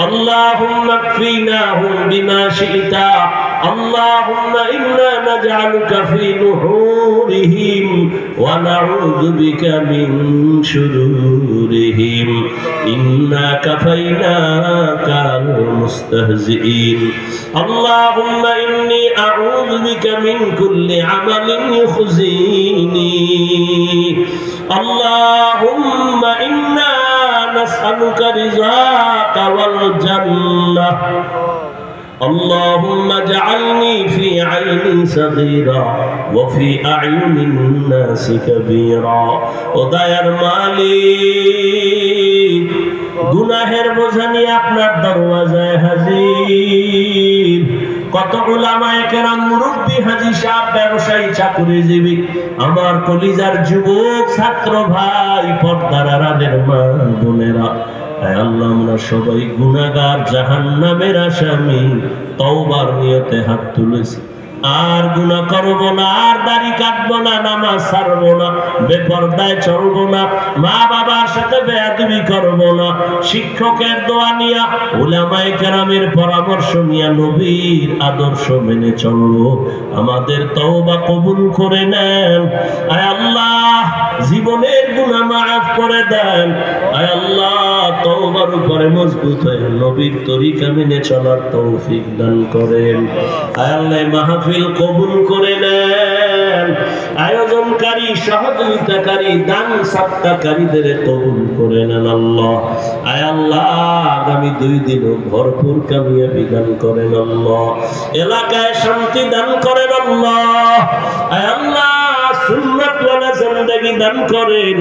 اللهم اكفيناهم بما شئت اللهم إنا نجعلك في نحورهم ونعوذ بك من شرورهم إنا كفيناك المستهزئين اللهم إني أعوذ بك من كل عمل يخزيني اللهم إنا نسألك رضاك والجنة اللهم اجعلني في عيني صغيرا وفي أعين الناس كبيرا وداير মালিক গুনাহের বোঝা নিয়ে আপনার দরওয়াজায় হাজির কত উলামায়ে কেরাম মুরব্বি হাজী সাহেব ব্যবসায়ী চাকরিজীবী আমার কলিজার যুবক ছাত্র ভাই পর্দার আড়ালের মা বোনেরা আল্লাহ আমরা সবাই গুনাহগার জাহান্নামের আসামি তওবার নিয়তে হাত তুলেছি আর গুনাহ করব না আর দাড়ি কাটবো না নামাজ ছাড়বো না বেপরদায় চলবো না মা বাবার সাথে বেয়াদবি করব না শিক্ষকের দোয়া নিয়া উলামায়ে কেরামের পরামর্শ নিয়া নবীর আদর্শ মেনে চলবো আমাদের তওবা কবুল করে নেন আয় আল্লাহ জীবনের গুনাহ মাফ করে দেন আয় আল্লাহ তওবার উপরে মজবুত হয়ে নবীর তরিকা মেনে চলার তৌফিক দান করেন আয় আল্লাহ মাহফিল কবুল করে নেন আয়োজনকারী সহযোগিতাকারী দান সদকাকারীদের কবুল করে নেন আল্লাহ আয় আল্লাহ আগামী 2 দিন ভরপুর কামিয়াবি দান করেন আল্লাহ এলাকায় শান্তি দান করেন আল্লাহ আয় আল্লাহ সুন্নাত ওয়ালা জিন্দেগি দান করেন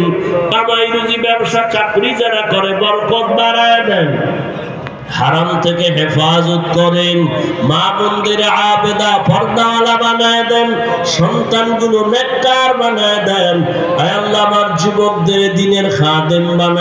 কামাই রুজি ব্যবসা চাকরি যারা করে বরকত বাড়ায় দেন হারাম থেকে হেফাজত করেন মা বোনদের আবেদা পর্দাওয়ালা বানায় দেন সন্তানগুলো নেককার বানায় দেন আয় আল্লাহ আমার যুবকদের দ্বীনের খাদেম বানায়